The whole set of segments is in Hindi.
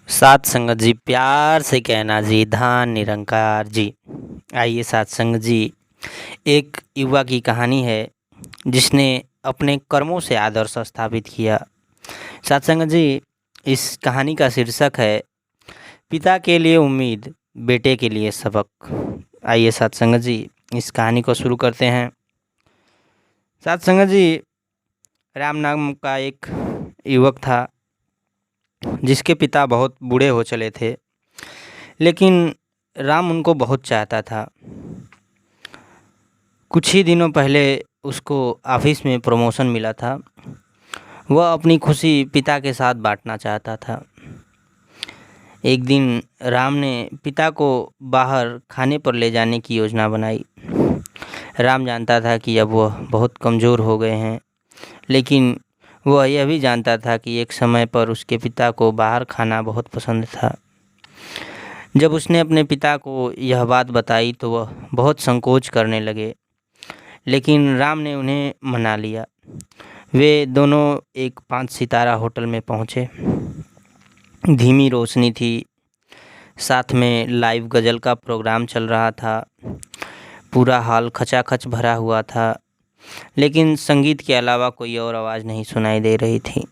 सात संगत जी, प्यार से कहना जी, धान निरंकार जी। आइए सात संगत जी, एक युवा की कहानी है जिसने अपने कर्मों से आदर्श स्थापित किया। सात संगत जी, इस कहानी का शीर्षक है पिता के लिए उम्मीद, बेटे के लिए सबक। आइए सात संगत जी, इस कहानी को शुरू करते हैं। सात संगत जी, राम नाम का एक युवक था जिसके पिता बहुत बूढ़े हो चले थे, लेकिन राम उनको बहुत चाहता था। कुछ ही दिनों पहले उसको ऑफिस में प्रमोशन मिला था। वह अपनी खुशी पिता के साथ बांटना चाहता था। एक दिन राम ने पिता को बाहर खाने पर ले जाने की योजना बनाई। राम जानता था कि अब वह बहुत कमज़ोर हो गए हैं, लेकिन वह यह भी जानता था कि एक समय पर उसके पिता को बाहर खाना बहुत पसंद था। जब उसने अपने पिता को यह बात बताई तो वह बहुत संकोच करने लगे, लेकिन राम ने उन्हें मना लिया। वे दोनों एक 5 सितारा होटल में पहुँचे। धीमी रोशनी थी, साथ में लाइव गज़ल का प्रोग्राम चल रहा था। पूरा हॉल खचाखच भरा हुआ था, लेकिन संगीत के अलावा कोई और आवाज़ नहीं सुनाई दे रही थी।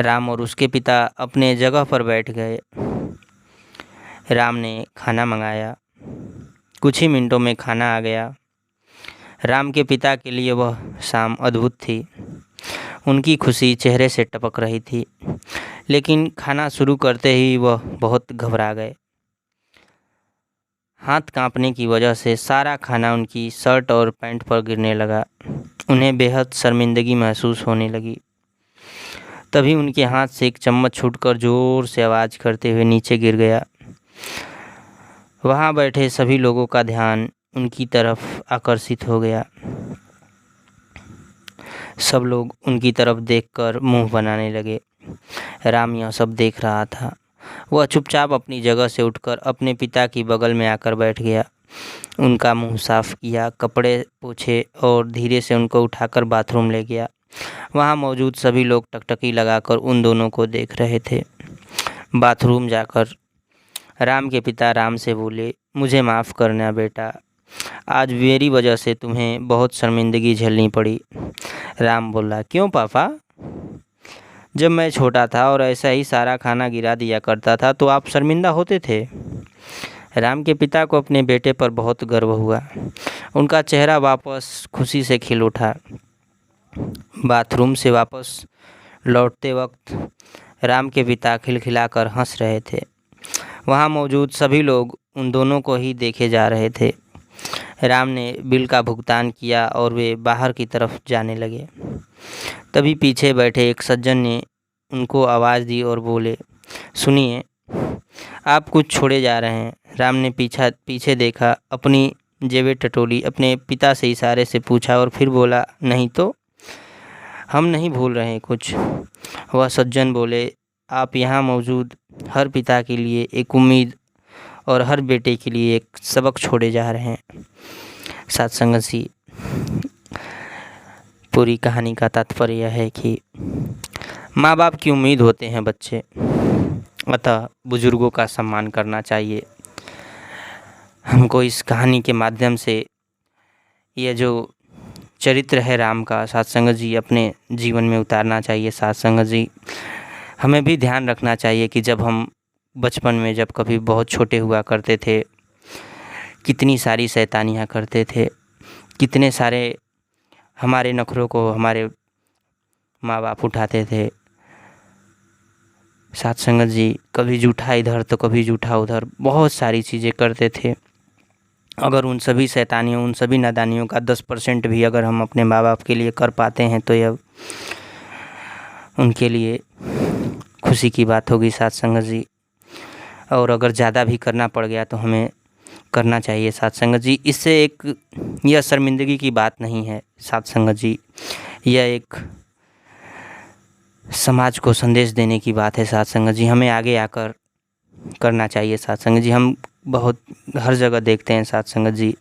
राम और उसके पिता अपने जगह पर बैठ गए। राम ने खाना मंगाया। कुछ ही मिनटों में खाना आ गया। राम के पिता के लिए वह शाम अद्भुत थी। उनकी खुशी चेहरे से टपक रही थी, लेकिन खाना शुरू करते ही वह बहुत घबरा गए। हाथ कांपने की वजह से सारा खाना उनकी शर्ट और पैंट पर गिरने लगा। उन्हें बेहद शर्मिंदगी महसूस होने लगी। तभी उनके हाथ से एक चम्मच छूटकर जोर से आवाज़ करते हुए नीचे गिर गया। वहाँ बैठे सभी लोगों का ध्यान उनकी तरफ आकर्षित हो गया। सब लोग उनकी तरफ देखकर मुंह बनाने लगे। राम यह सब देख रहा था। वह चुपचाप अपनी जगह से उठकर अपने पिता की बगल में आकर बैठ गया। उनका मुंह साफ किया, कपड़े पोंछे और धीरे से उनको उठाकर बाथरूम ले गया। वहाँ मौजूद सभी लोग टकटकी लगाकर उन दोनों को देख रहे थे। बाथरूम जाकर राम के पिता राम से बोले, मुझे माफ़ करना बेटा, आज मेरी वजह से तुम्हें बहुत शर्मिंदगी झेलनी पड़ी। राम बोला, क्यों पापा? जब मैं छोटा था और ऐसा ही सारा खाना गिरा दिया करता था तो आप शर्मिंदा होते थे। राम के पिता को अपने बेटे पर बहुत गर्व हुआ। उनका चेहरा वापस खुशी से खिल उठा। बाथरूम से वापस लौटते वक्त राम के पिता खिलखिलाकर हंस रहे थे। वहाँ मौजूद सभी लोग उन दोनों को ही देखे जा रहे थे। राम ने बिल का भुगतान किया और वे बाहर की तरफ जाने लगे। तभी पीछे बैठे एक सज्जन ने उनको आवाज़ दी और बोले, सुनिए, आप कुछ छोड़े जा रहे हैं। राम ने पीछे देखा, अपनी जेबें टटोली, अपने पिता से इशारे से पूछा और फिर बोला, नहीं तो हम नहीं भूल रहे कुछ। वह सज्जन बोले, आप यहाँ मौजूद हर पिता के लिए एक उम्मीद और हर बेटे के लिए एक सबक छोड़े जा रहे हैं। सात संगत जी, पूरी कहानी का तात्पर्य यह है कि माँ बाप की उम्मीद होते हैं बच्चे, अतः बुजुर्गों का सम्मान करना चाहिए। हमको इस कहानी के माध्यम से यह जो चरित्र है राम का, सात संगत जी, अपने जीवन में उतारना चाहिए। सात संगत जी, हमें भी ध्यान रखना चाहिए कि जब हम बचपन में जब कभी बहुत छोटे हुआ करते थे, कितनी सारी शैतानियाँ करते थे, कितने सारे हमारे नखरों को हमारे माँ बाप उठाते थे। सात संगत जी, कभी जूठा इधर तो कभी जूठा उधर, बहुत सारी चीज़ें करते थे। अगर उन सभी शैतानियों, उन सभी नादानियों का 10% भी अगर हम अपने माँ बाप के लिए कर पाते हैं तो यह उनके लिए खुशी की बात होगी। सात संगत जी, और अगर ज़्यादा भी करना पड़ गया तो हमें करना चाहिए। सात संगत जी, इससे एक यह शर्मिंदगी की बात नहीं है। सात संगत जी, यह एक समाज को संदेश देने की बात है। सात संगत जी, हमें आगे आकर करना चाहिए। सात संगत जी, हम बहुत हर जगह देखते हैं सात संगत जी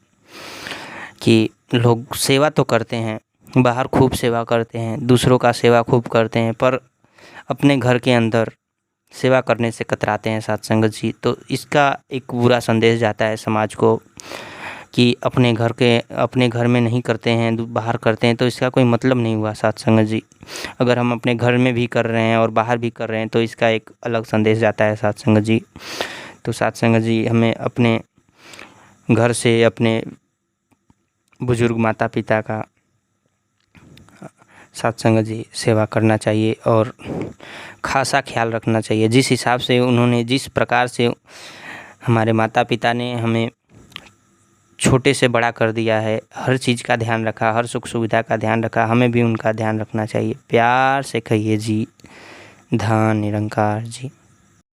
कि लोग सेवा तो करते हैं, बाहर खूब सेवा करते हैं, दूसरों का सेवा खूब करते हैं, पर अपने घर के अंदर सेवा करने से कतराते हैं साथ संगत जी। तो इसका एक बुरा संदेश जाता है समाज को कि अपने घर में नहीं करते हैं, बाहर करते हैं, तो इसका कोई मतलब नहीं हुआ साथ संगत जी। अगर हम अपने घर में भी कर रहे हैं और बाहर भी कर रहे हैं तो इसका एक अलग संदेश जाता है साथ संगत जी। तो साथ संगत जी, हमें अपने घर से अपने बुजुर्ग माता पिता का साथ संगत जी सेवा करना चाहिए और खासा ख्याल रखना चाहिए। जिस हिसाब से उन्होंने, जिस प्रकार से हमारे माता पिता ने हमें छोटे से बड़ा कर दिया है, हर चीज़ का ध्यान रखा, हर सुख सुविधा का ध्यान रखा, हमें भी उनका ध्यान रखना चाहिए। प्यार से कहिए जी, धन निरंकार जी।